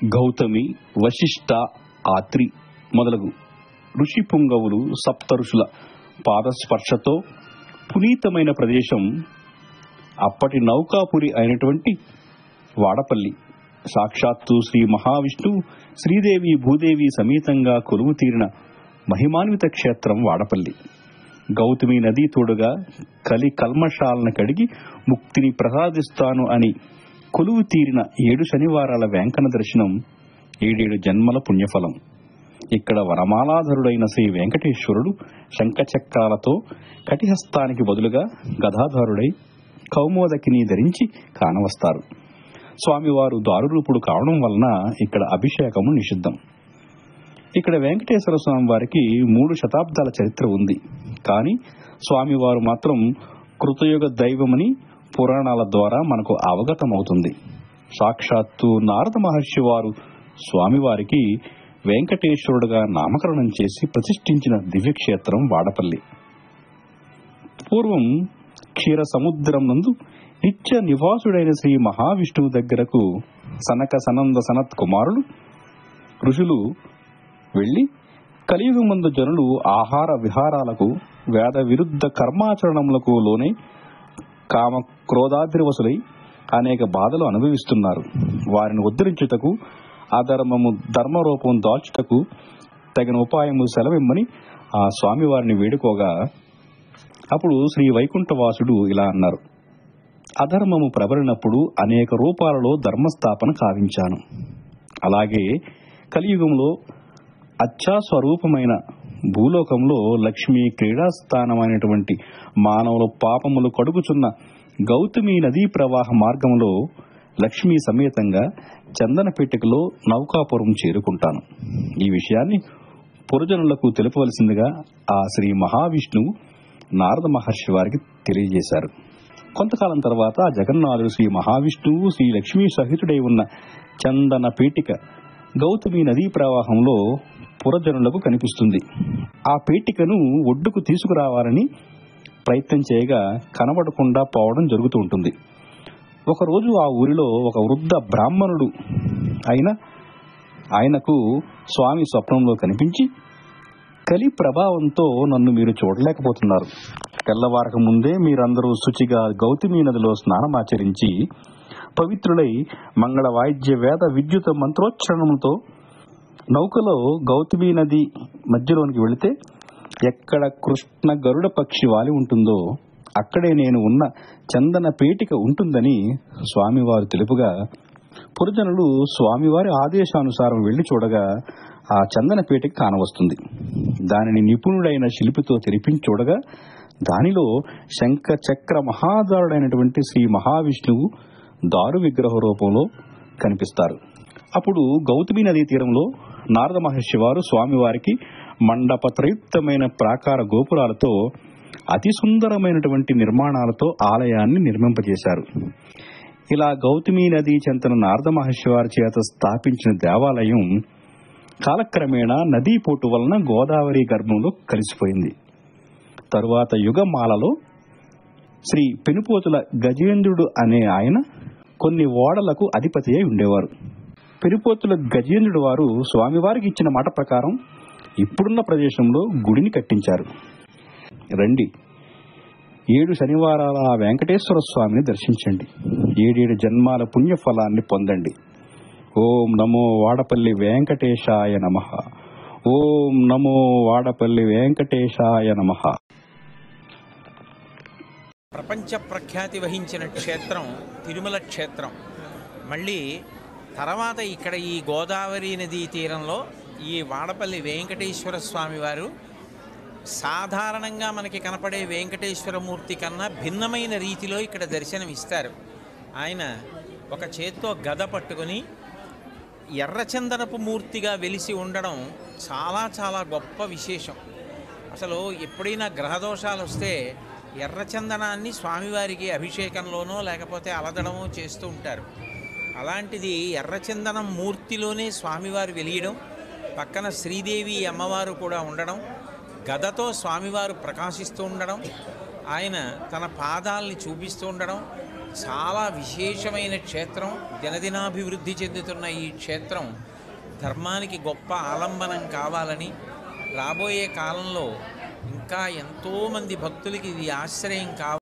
గౌతమి, వశిష్ఠ, ఆత్రి మొదలగు ఋషి పుంగవులు సప్తఋషుల పాదస్పర్శతో పునీతమైన ప్రదేశం అప్పటి నౌకాపురి అయినటువంటి వాడపల్లి. సాక్షాత్తు శ్రీ మహావిష్ణువు, శ్రీదేవి, భూదేవి సమేతంగా కొలువు తీరిన మహిమాన్విత క్షేత్రం వాడపల్లి. గౌతమి నదీ తోడుగా కలి కల్మషాలను కడిగి ముక్తిని ప్రసాదిస్తాను అని కొలువు తీరిన 7 శనివారాల వేంకన్న దర్శనం 7 జన్మల పుణ్యఫలం. ఇక్కడ వరమాలాధరుడైన శ్రీ వెంకటేశ్వరుడు శంఖచక్రాలతో కటిహస్తానికి బదులుగా గదాధారుడై కౌమోదకిని ధరించి కానవస్తారు. స్వామివారు దారురూపుడు కావడం వలన ఇక్కడ అభిషేకము నిషిద్ధం. ఇక్కడ వెంకటేశ్వర స్వామి వారికి 3 శతాబ్దాల చరిత్ర ఉంది. కానీ స్వామివారు మాత్రం కృతయుగ దైవమని పురాణాల ద్వారా మనకు అవగతమవుతుంది. సాక్షాత్తు నారద మహర్షి వారు స్వామివారికి వెంకటేశ్వరుడుగా నామకరణం చేసి ప్రతిష్ఠించిన దివ్యక్షేత్రం వాడపల్లి. పూర్వం క్షీర సముద్రం నందు నిత్య నివాసుడైన శ్రీ మహావిష్ణువు దగ్గరకు సనక సనంద సనత్ కుమారులు ఋషులు వెళ్లి కలియుగమందు జనులు ఆహార విహారాలకు, వేద విరుద్ధ కర్మాచరణములకు లోనై కామ క్రోధాద్రివసులై అనేక బాధలు అనుభవిస్తున్నారు. వారిని ఉద్ధరించుటకు, అధర్మము ధర్మరూపం దాల్చుటకు తగిన ఉపాయము సెలవిమ్మని ఆ స్వామివారిని వేడుకోగా అప్పుడు శ్రీ వైకుంఠవాసుడు ఇలా అన్నారు: అధర్మము ప్రబలినప్పుడు అనేక రూపాలలో ధర్మస్థాపన కావించాను. అలాగే కలియుగంలో అచ్చాస్వరూపమైన భూలోకంలో లక్ష్మీ క్రీడాస్థానమైనటువంటి మానవుల పాపములు కడుగుచున్న గౌతమి నదీ ప్రవాహ మార్గంలో లక్ష్మీ సమేతంగా చందనపేటికలో నౌకాపురం చేరుకుంటాను. ఈ విషయాన్ని పురజనులకు తెలుపవలసిందిగా ఆ శ్రీ మహావిష్ణువు నారద మహర్షి వారికి తెలియజేశారు. కొంతకాలం తర్వాత జగన్నాథుడు శ్రీ మహావిష్ణువు శ్రీ లక్ష్మీ సహితుడై ఉన్న చందన పీఠిక గౌతమి నదీ ప్రవాహంలో పురజనులకు కనిపిస్తుంది. ఆ పీఠికను ఒడ్డుకు తీసుకురావాలని ప్రయత్నం చేయగా కనబడకుండా పోవడం జరుగుతూ ఉంటుంది. ఒకరోజు ఆ ఊరిలో ఒక వృద్ధ బ్రాహ్మణుడు ఆయనకు స్వామి స్వప్నంలో కనిపించి, కలి ప్రభావంతో నన్ను మీరు చూడలేకపోతున్నారు. తెల్లవారక ముందే మీరందరూ శుచిగా గౌతమి నదిలో స్నానమాచరించి పవిత్రులై మంగళ వాయిద్య వేద విద్యుత్ మంత్రోచ్చరణంతో నౌకలో గౌతమి నది మధ్యలోనికి వెళితే ఎక్కడ కృష్ణ గరుడ పక్షి వాలి ఉంటుందో అక్కడే నేను ఉన్న చందన పీఠిక ఉంటుందని స్వామివారు తెలుపుగా పురజనులు స్వామివారి ఆదేశానుసారం వెళ్లి చూడగా ఆ చందన పీఠిక కానవస్తుంది. దానిని నిపుణుడైన శిల్పితో తెరిపించి చూడగా దానిలో శంఖ చక్ర మహాదారుడైనటువంటి శ్రీ మహావిష్ణువు దారు విగ్రహ రూపంలో కనిపిస్తారు. అప్పుడు గౌతమి నదీ తీరంలో నారద మహర్షి వారు స్వామివారికి మండపత్రయుక్తమైన ప్రాకార గోపురాలతో అతి సుందరమైనటువంటి నిర్మాణాలతో ఆలయాన్ని నిర్మింపజేశారు. ఇలా గౌతమి నదీ చెంతన నారద మహర్షి వారి చేత స్థాపించిన దేవాలయం కాలక్రమేణా నదీ పోటు వలన గోదావరి గర్భంలో కలిసిపోయింది. తరువాత యుగమాలలో శ్రీ పెనుపోతుల గజేంద్రుడు అనే ఆయన కొన్ని ఓడలకు అధిపతి అయి ఉండేవారు. పెనుపోతుల గజేంద్రుడు వారు స్వామివారికి ఇచ్చిన మాట ప్రకారం ఇప్పుడున్న ప్రదేశంలో గుడిని కట్టించారు. రండి, 7 శనివారాల ఆ వెంకటేశ్వర స్వామిని దర్శించండి. 7 జన్మాల పుణ్యఫలాన్ని పొందండి. ఓం నమో వాడపల్లి వెంకటేశాయ నమః. ఓం నమో వాడపల్లి వెంకటేశాయ నమః. ప్రపంచ ప్రఖ్యాతి వహించిన క్షేత్రం తిరుమల క్షేత్రం. మళ్ళీ తర్వాత ఇక్కడ ఈ గోదావరి నదీ తీరంలో ఈ వాడపల్లి వెంకటేశ్వర స్వామి వారు సాధారణంగా మనకి కనపడే వెంకటేశ్వరమూర్తి కన్నా భిన్నమైన రీతిలో ఇక్కడ దర్శనమిస్తారు. ఆయన ఒక చేత్తో గద పట్టుకొని ఎర్రచందనపు మూర్తిగా వెలిసి ఉండడం చాలా చాలా గొప్ప విశేషం. అసలు ఎప్పుడైనా గ్రహదోషాలు వస్తే ఎర్రచందనాన్ని స్వామివారికి అభిషేకంలోనో లేకపోతే అలదడమో చేస్తూ ఉంటారు. అలాంటిది ఎర్రచందనం మూర్తిలోనే స్వామివారు వెలియడం, పక్కన శ్రీదేవి అమ్మవారు కూడా ఉండడం, గదతో స్వామివారు ప్రకాశిస్తూ ఉండడం, ఆయన తన పాదాలని చూపిస్తూ ఉండడం, చాలా విశేషమైన క్షేత్రం. దినదినాభివృద్ధి చెందుతున్న ఈ క్షేత్రం ధర్మానికి గొప్ప ఆలంబనం కావాలని, రాబోయే కాలంలో ఇంకా ఎంతోమంది భక్తులకి ఇది ఆశ్రయం కావాలి